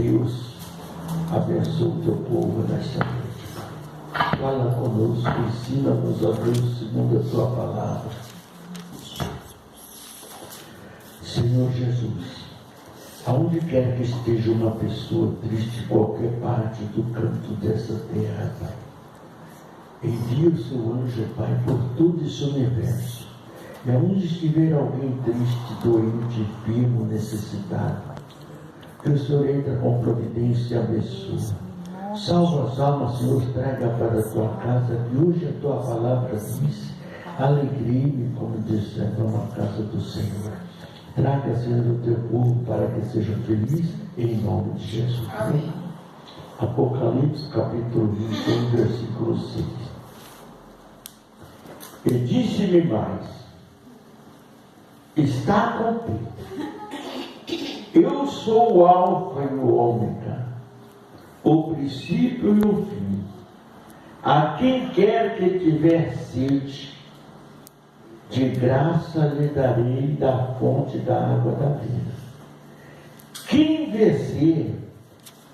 Deus abençoe o teu povo nesta noite. Fala conosco, ensina-nos, ó Deus, segundo a tua palavra. Senhor Jesus, aonde quer que esteja uma pessoa triste, em qualquer parte do canto dessa terra, Pai, envia o seu anjo, Pai, por todo esse universo. E aonde estiver alguém triste, doente, enfermo, necessitado, que o Senhor entra com providência e abençoa. Salva as almas, Senhor, traga para a tua casa, que hoje a tua palavra diz: alegrie-me, como disseram na casa do Senhor. Traga, Senhor, o teu povo para que sejam felizes, em nome de Jesus. Amém. Apocalipse, capítulo 21, versículo 6. E disse-me mais: está cumprido. Eu sou o Alfa e o Ômega, o princípio e o fim. A quem quer que tiver sede, de graça lhe darei da fonte da água da vida. Quem vencer,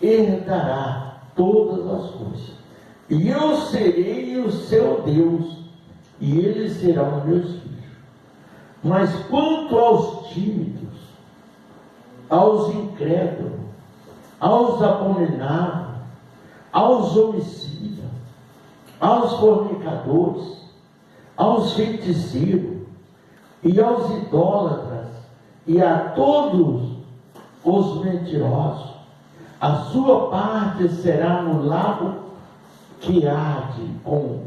herdará todas as coisas. E eu serei o seu Deus, e eles serão meus filhos. Mas quanto aos tímidos, aos incrédulos, aos abomináveis, aos homicidas, aos fornicadores, aos feiticeiros e aos idólatras e a todos os mentirosos, a sua parte será no lago que arde com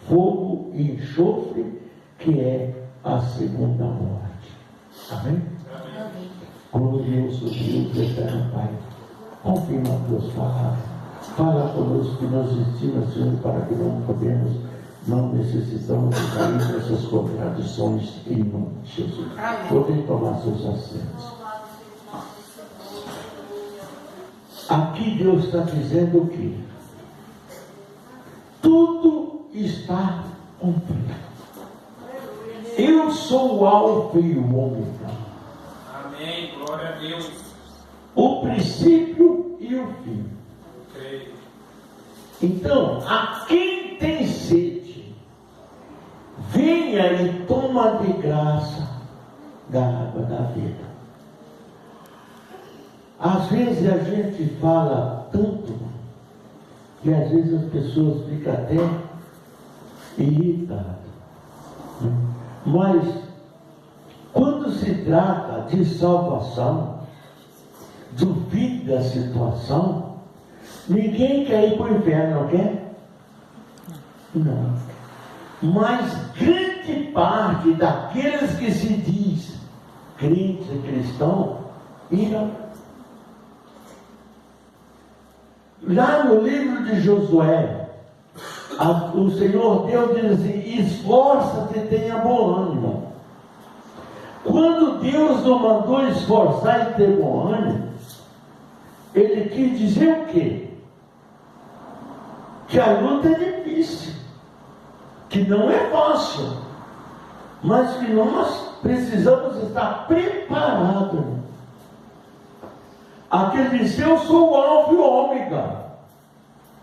fogo e enxofre, que é a segunda morte. Amém? Amém. Glorioso Deus, eterno Pai, confirma as tuas palavras. Fala conosco, que nos ensina, Senhor, para que não necessitamos de cair nessas contradições em nome de Jesus. Podem tomar seus assentos. Aqui Deus está dizendo o quê? Tudo está cumprido. Eu sou o Alfa e o Ômega. Amém, glória a Deus. O princípio e o fim. Creio. Então, a quem tem sede, venha e toma de graça da água da vida. Às vezes a gente fala tanto que às vezes as pessoas ficam até irritadas. Mas quando se trata de salvação, do fim da situação, ninguém quer ir para o inferno, não quer? Não. Mas grande parte daqueles que se diz crentes e cristãos irão. Lá no livro de Josué, o Senhor Deus diz assim: esforça-te e tenha bom ânimo. Quando Deus não mandou esforçar e ter bom ânimo, Ele quis dizer o quê? Que a luta é difícil, que não é fácil, mas que nós precisamos estar preparados. Aquele disse: eu sou o Alfa e o Ômega.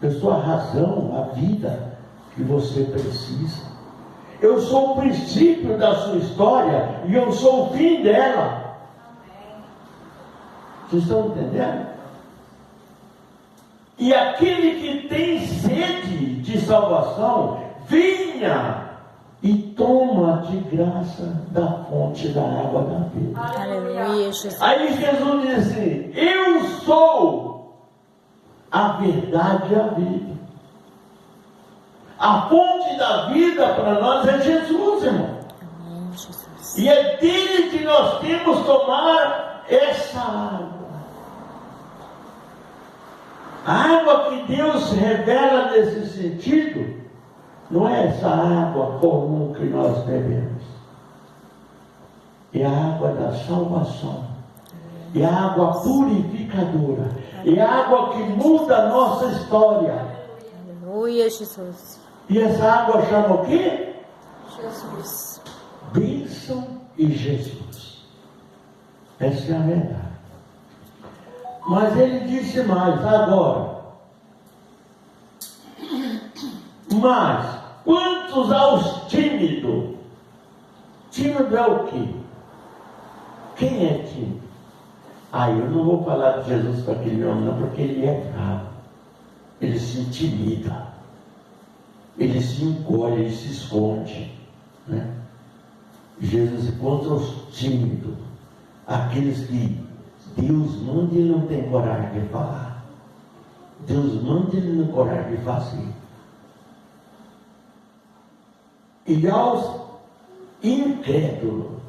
Eu sou a razão, a vida que você precisa. Eu sou o princípio da sua história e eu sou o fim dela. Vocês estão entendendo? E aquele que tem sede de salvação, venha e toma de graça da fonte da água da vida. Aleluia, Jesus. Aí Jesus diz assim: eu sou a verdade e a vida. A fonte da vida para nós é Jesus, irmão. Amém, Jesus. E é dele que nós temos que tomar essa água. A água que Deus revela nesse sentido não é essa água comum que nós bebemos. É a água da salvação. É a água purificadora. É a água que muda a nossa história. Aleluia, Jesus. E essa água chama o quê? Jesus. Bênção e Jesus. Essa é a verdade. Mas ele disse mais, agora. Mas, quantos aos tímidos? Tímido é o quê? Quem é tímido? Eu não vou falar de Jesus para aquele homem não, porque ele é bravo. Ele se intimida. Ele se encolhe, ele se esconde. Né? Jesus encontra os tímidos. Aqueles que Deus manda e ele não tem coragem de falar. Deus manda e ele não tem coragem de fazer. E aos incrédulos.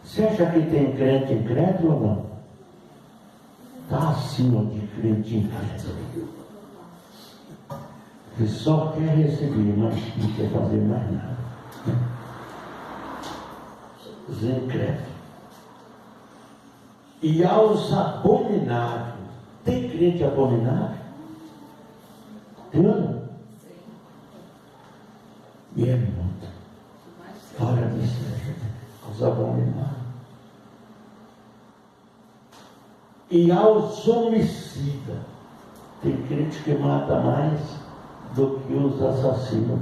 Você acha que tem crente incrédulo ou não? Está acima de crente incrédulo. Que só quer receber, mas não quer fazer mais nada. Os incrédulos. E aos abomináveis. Tem crente abominável? Tem ou não? E é muito. Fora disso, aos abomináveis. E aos homicidas. Tem crente que mata mais do que os assassinos.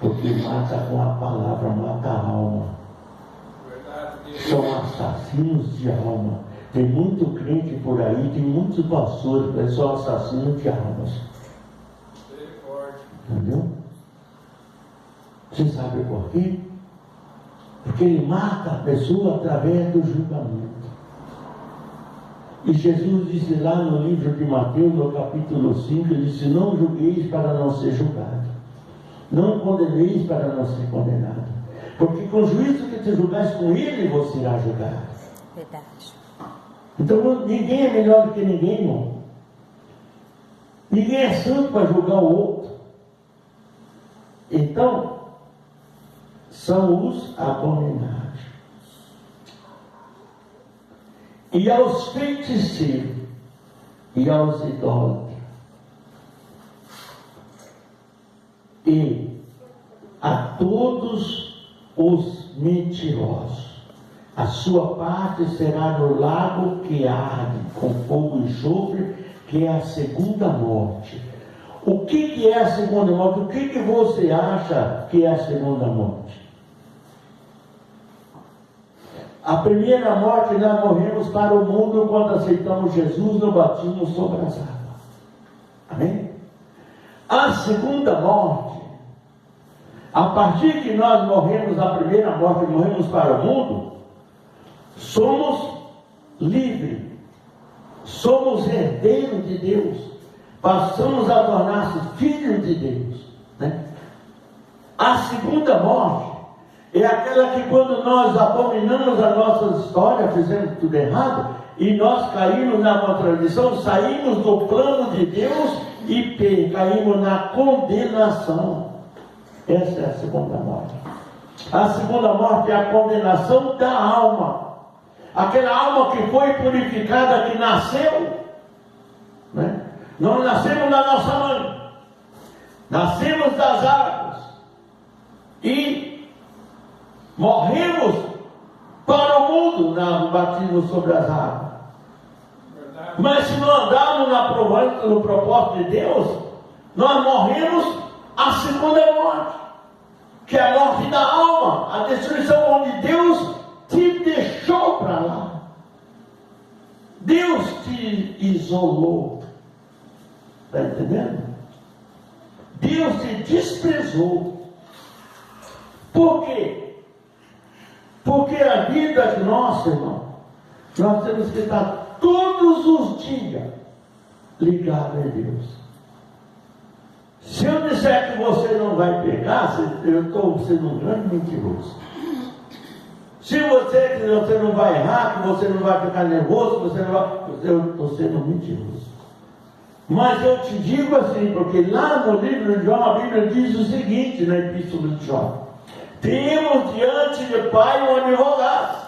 Porque mata com a palavra, mata a alma. São assassinos de alma. Tem muito crente por aí, tem muitos pastores que são assassinos de almas. Entendeu? Você sabe por quê? Porque ele mata a pessoa através do julgamento. E Jesus disse lá no livro de Mateus, no capítulo 5, ele disse: não julgueis para não ser julgado. Não condeneis para não ser condenado. Porque com o juízo que te julgares com ele, você irá julgar. Verdade. Então ninguém é melhor do que ninguém, irmão. Ninguém é santo para julgar o outro. Então, são os abomináveis. E aos feiticeiros, e aos idólatras, e a todos os mentirosos. A sua parte será no lago que arde com fogo e enxofre, que é a segunda morte. O que é a segunda morte? O que você acha que é a segunda morte? A primeira morte, nós morremos para o mundo quando aceitamos Jesus no batismo sobre as águas. Amém? A segunda morte, a partir que nós morremos, a primeira morte, morremos para o mundo, somos livres, somos herdeiros de Deus, passamos a tornar-se filhos de Deus. Né? A segunda morte é aquela que quando nós abominamos a nossa história, fizemos tudo errado, e nós caímos na contradição, saímos do plano de Deus e caímos na condenação. Essa é a segunda morte. A segunda morte é a condenação da alma. Aquela alma que foi purificada, que nasceu, né? Não nascemos da nossa mãe, nascemos das águas e morremos para o mundo no batismo sobre as águas. Mas se não andarmos no propósito de Deus, nós morremos a segunda morte, que é a morte da alma, a destruição onde Deus te deixou para lá. Deus te isolou. Está entendendo? Deus te desprezou. Por quê? Porque a vida nossa, irmão, nós temos que estar todos os dias ligados a Deus. Se eu disser que você não vai pecar, eu estou sendo um grande mentiroso. Se você que você não vai errar, que você não vai ficar nervoso, você não vai, eu estou sendo mentiroso. Mas eu te digo assim, porque lá no livro de João, a Bíblia diz o seguinte, na Epístola de João: temos diante de Pai um advogado,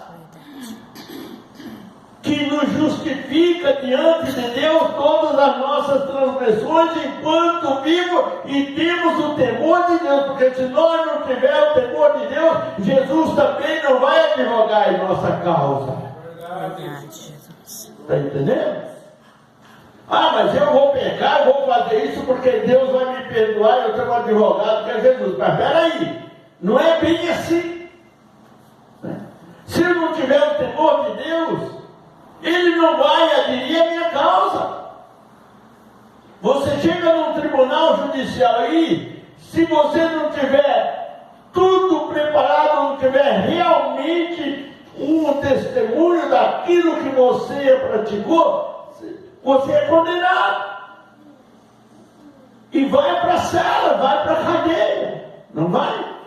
que nos justifica diante de Deus todas as nossas transgressões enquanto vivo, e temos o temor de Deus, porque se nós não tivermos o temor de Deus, Jesus também não vai advogar em nossa causa. Verdade, Jesus. Está entendendo? Ah, mas eu vou pecar, eu vou fazer isso porque Deus vai me perdoar, eu tenho um advogado que é Jesus. Mas peraí, não é bem assim. Se eu não tiver o temor de Deus, Ele não vai aderir à minha causa. Você chega num tribunal judicial aí, se você não tiver tudo preparado, não tiver realmente um testemunho daquilo que você praticou, você é condenado. E vai para a cela, vai para a cadeia. Não vai?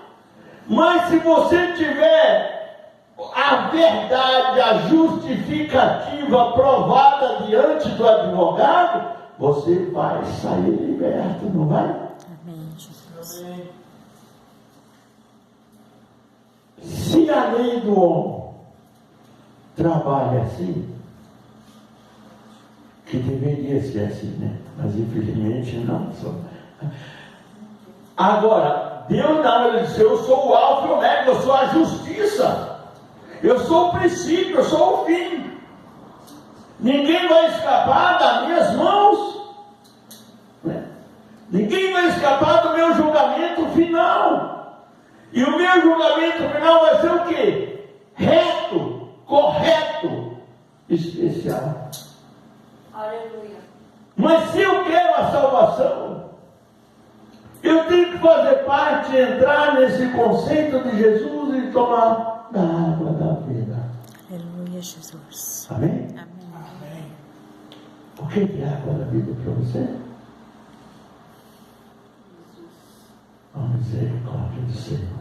Mas se você tiver a verdade, a justificativa provada diante do advogado, você vai sair liberto, não vai? Amém, Jesus. Amém. Se a lei do homem trabalha assim, que deveria ser assim, né? Mas infelizmente não só. Agora, Deus não, Ele disse, eu sou o alfa e o ômega, eu sou a justiça, eu sou o princípio, eu sou o fim. Ninguém vai escapar das minhas mãos, né? Ninguém vai escapar do meu julgamento final. E o meu julgamento final vai ser o quê? Reto, correto, especial. Aleluia. Mas se eu quero a salvação, eu tenho que fazer parte, entrar nesse conceito de Jesus e tomar da água da vida. Aleluia, Jesus. Amém? Amém. O que é água da vida para você? A misericórdia do Senhor.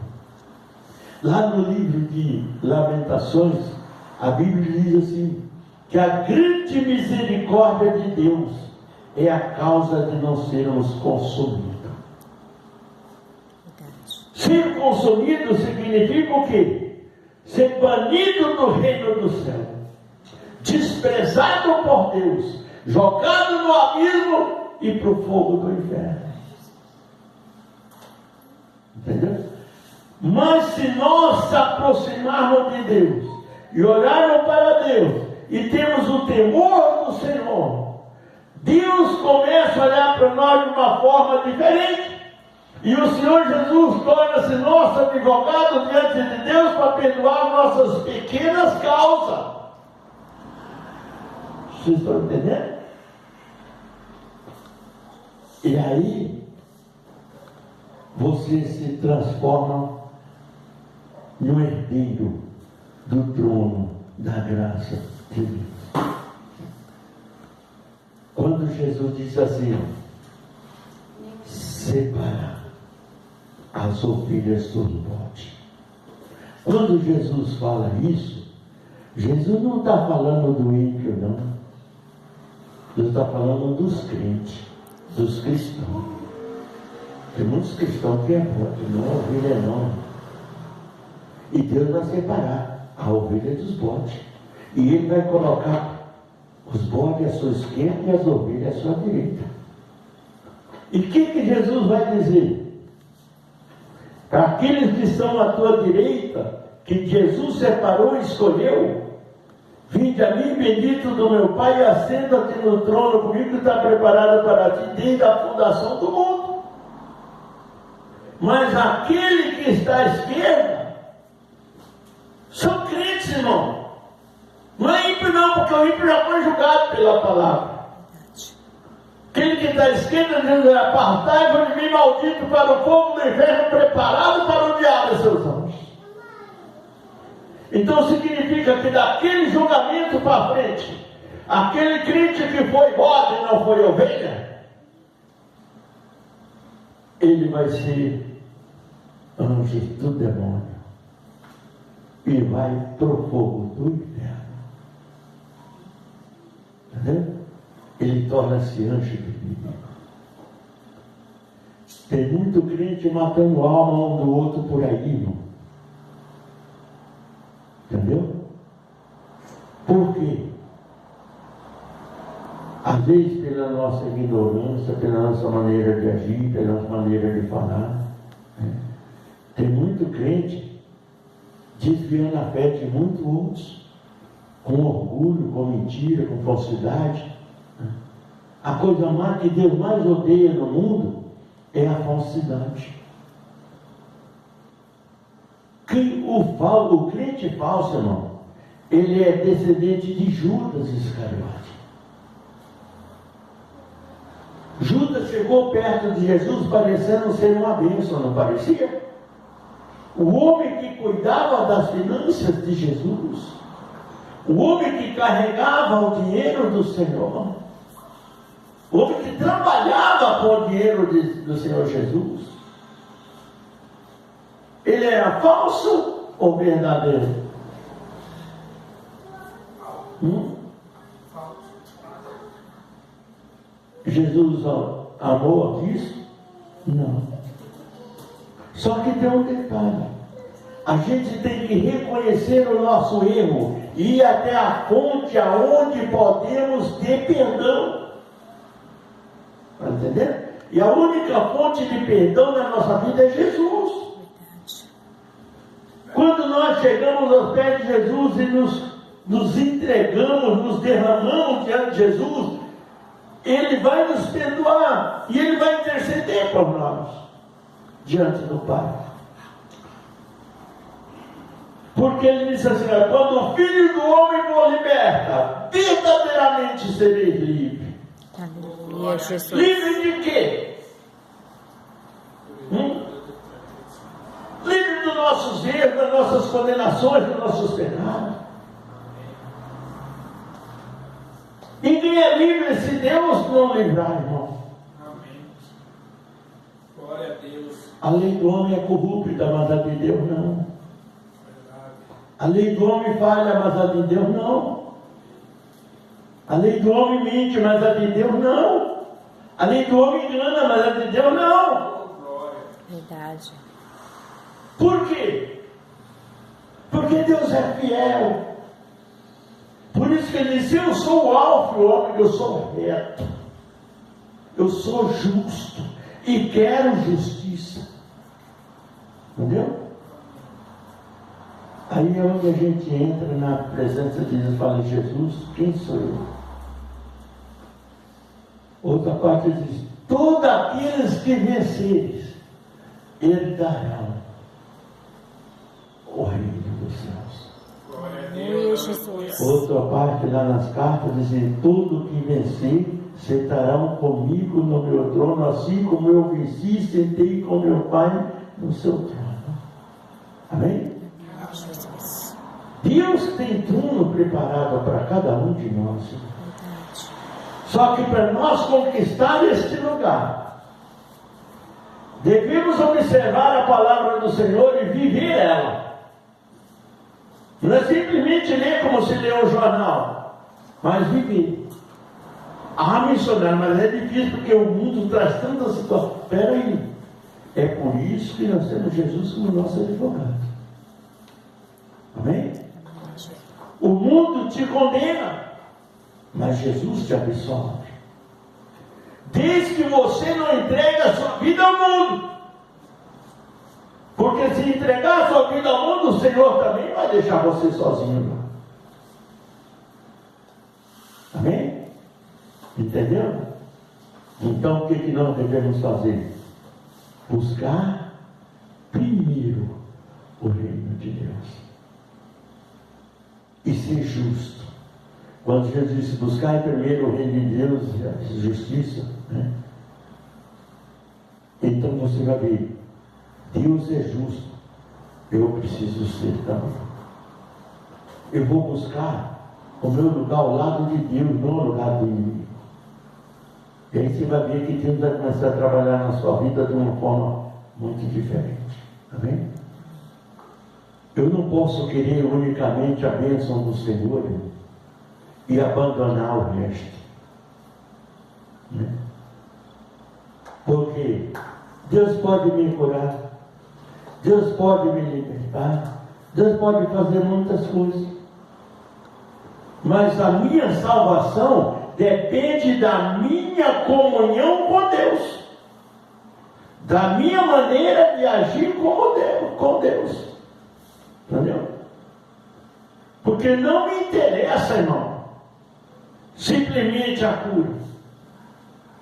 Lá no livro de Lamentações, a Bíblia diz assim, que a grande misericórdia de Deus é a causa de não sermos consumidos. Verdade. Ser consumido significa o quê? Ser banido do reino do céu, desprezado por Deus, jogado no abismo e para o fogo do inferno. Entendeu? Mas se nós se aproximarmos de Deus e olharmos para Deus e temos o temor do Senhor, Deus começa a olhar para nós de uma forma diferente. E o Senhor Jesus torna-se nosso advogado diante de Deus para perdoar nossas pequenas causas. Vocês estão entendendo? E aí, você se transforma no herdeiro do trono da graça de Deus. Quando Jesus diz assim, separar as ovelhas dos bodes. Quando Jesus fala isso, Jesus não está falando do ímpio, não. Jesus está falando dos crentes, dos cristãos. Tem muitos cristãos que é bode, não é ovelha não. E Deus vai separar a ovelha dos bodes. E Ele vai colocar os bodes à sua esquerda e as ovelhas à sua direita. E o que Jesus vai dizer? Para aqueles que estão à tua direita, que Jesus separou e escolheu, vinde a mim, bendito do meu Pai, e assenta-te no trono comigo que está preparado para ti desde a fundação do mundo. Mas aquele que está à esquerda são crentes, irmão. Não é ímpio não, porque o ímpio já foi julgado pela palavra. Aquele que está à esquerda diz, apartai-vos de mim, maldito, para o fogo do inferno preparado para o diabo e seus anjos. Então significa que daquele julgamento para frente, aquele crente que foi bode e não foi ovelha, ele vai ser anjo do demônio e vai para o fogo do inferno. Entendeu? Ele torna-se anjo do inimigo. Tem muito crente matando alma um do outro por aí, irmão. Entendeu? Por quê? Às vezes pela nossa ignorância, pela nossa maneira de agir, pela nossa maneira de falar, né? Tem muito crente desviando a fé de muitos outros. com orgulho, com mentira, com falsidade. A coisa mais que Deus mais odeia no mundo é a falsidade. O crente falso, irmão, ele é descendente de Judas Iscariote. Judas chegou perto de Jesus parecendo ser uma bênção, não parecia? O homem que cuidava das finanças de Jesus, o homem que carregava o dinheiro do Senhor, o homem que trabalhava com o dinheiro do Senhor Jesus, ele era falso ou verdadeiro? Jesus amou a Cristo? Não. Só que tem um detalhe. A gente tem que reconhecer o nosso erro e ir até a fonte aonde podemos ter perdão. Está entendendo? E a única fonte de perdão na nossa vida é Jesus. Quando nós chegamos aos pés de Jesus e nos entregamos, nos derramamos diante de Jesus, Ele vai nos perdoar e Ele vai interceder por nós diante do Pai. Porque Ele disse assim: quando o Filho do Homem for liberta, verdadeiramente sereis livres. Aleluia, Jesus. Livre de quê? Livre dos nossos erros, das nossas condenações, dos nossos pecados. Ninguém é livre se Deus não livrar, irmão. Amém. Glória a Deus. A lei do homem é corrupta, mas a de Deus não. A lei do homem falha, mas a de Deus não. A lei do homem mente, mas a de Deus não. A lei do homem engana, mas a de Deus não. Verdade. Por quê? Porque Deus é fiel. Por isso que Ele disse: eu sou o alfa e o ômega, eu sou reto. Eu sou justo e quero justiça. Entendeu? Aí é onde a gente entra na presença de Deus e fala: Jesus, quem sou eu? Outra parte diz: todos aqueles que venceres herdarão o reino dos céus. Glória a Aleluia, Deus. Jesus. Outra parte lá nas cartas diz: tudo que vencer sentarão comigo no meu trono, assim como eu venci, sentei com meu Pai no seu trono. Amém? Jesus. Deus tem trono preparado para cada um de nós. Verdade. Só que para nós conquistar este lugar, devemos observar a palavra do Senhor e viver ela. Não é simplesmente ler como se lê um jornal, mas viver. Missionário, mas é difícil porque o mundo traz tanta situação. Espera aí. É por isso que nós temos Jesus como nosso advogado. Amém? O mundo te condena, mas Jesus te absolve. Desde que você não entregue a sua vida ao mundo. Porque se entregar a sua vida ao mundo, o Senhor também vai deixar você sozinho. Amém? Entendeu? Então o que nós devemos fazer? Buscar primeiro o reino de Deus. E ser justo. Quando Jesus disse: buscar primeiro o reino de Deus e a justiça, né? Então você vai ver: Deus é justo, eu preciso ser também. Eu vou buscar o meu lugar ao lado de Deus, não ao lugar do inimigo. E aí você vai ver que Deus vai começar a trabalhar na sua vida de uma forma muito diferente. Amém? Eu não posso querer unicamente a bênção do Senhor e abandonar o resto. Né? Porque Deus pode me curar, Deus pode me libertar, Deus pode fazer muitas coisas. Mas a minha salvação depende da minha comunhão com Deus, da minha maneira de agir com Deus. Entendeu? Porque Porque não me interessa, irmão, simplesmente a cura.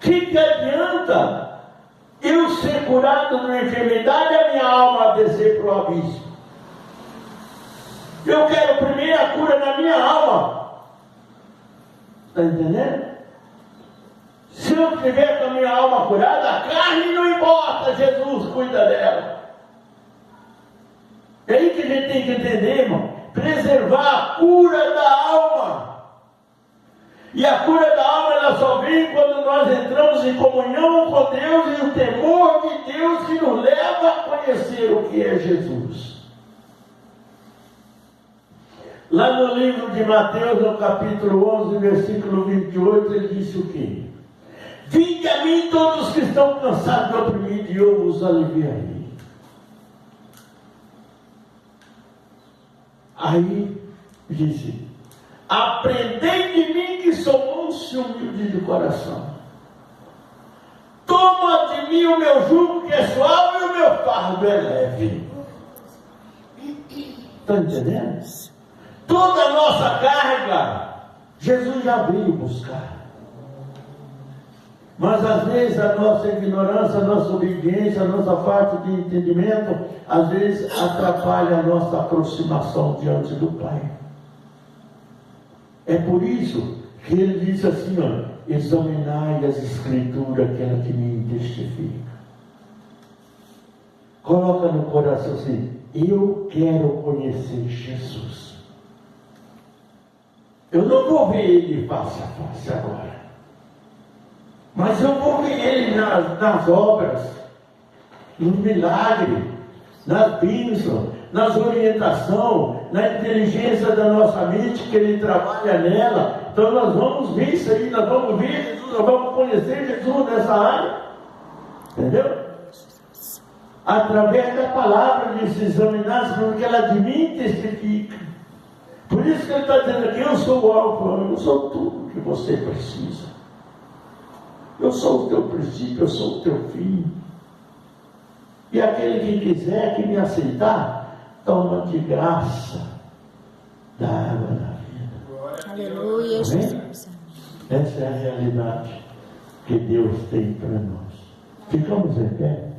Que adianta eu ser curado de uma enfermidade e a minha alma descer para o abismo? Eu quero primeiro a cura na minha alma. Está entendendo? Se eu tiver com a minha alma curada, a carne não importa, Jesus cuida dela. É aí que a gente tem que entender, irmão. Preservar a cura da alma. E a cura da alma, ela só vem quando nós entramos em comunhão com Deus e o temor de Deus que nos leva a conhecer o que é Jesus. Lá no livro de Mateus, no capítulo 11, versículo 28, ele disse o quê? Vinde a mim todos que estão cansados e oprimidos, e eu vos aliviarei. Aí disse: aprendei de mim que sou manso e humilde de coração. Toma de mim o meu jugo que é suave e o meu fardo é leve. Está entendendo? Toda a nossa carga, Jesus já veio buscar. Mas às vezes a nossa ignorância, a nossa obediência, a nossa falta de entendimento, às vezes atrapalha a nossa aproximação diante do Pai. É por isso que ele diz assim, ó, examinai as escrituras, aquela que me testifica. Coloca no coração assim, eu quero conhecer Jesus. Eu não vou ver ele face a face agora. Mas eu vou ver ele nas obras, no milagre, nas bênçãos, nas orientações, na inteligência da nossa mente, que ele trabalha nela. Então nós vamos ver isso aí, nós vamos ver Jesus, nós vamos conhecer Jesus nessa área. Entendeu? Através da palavra de se examinar, porque ela de mim testifica. Por isso que ele está dizendo aqui, eu sou o alfa, eu sou tudo que você precisa. Eu sou o teu princípio, eu sou o teu fim. E aquele que quiser que me aceitar, toma de graça da água da vida. Aleluia, Jesus. Essa é a realidade que Deus tem para nós. Ficamos em pé.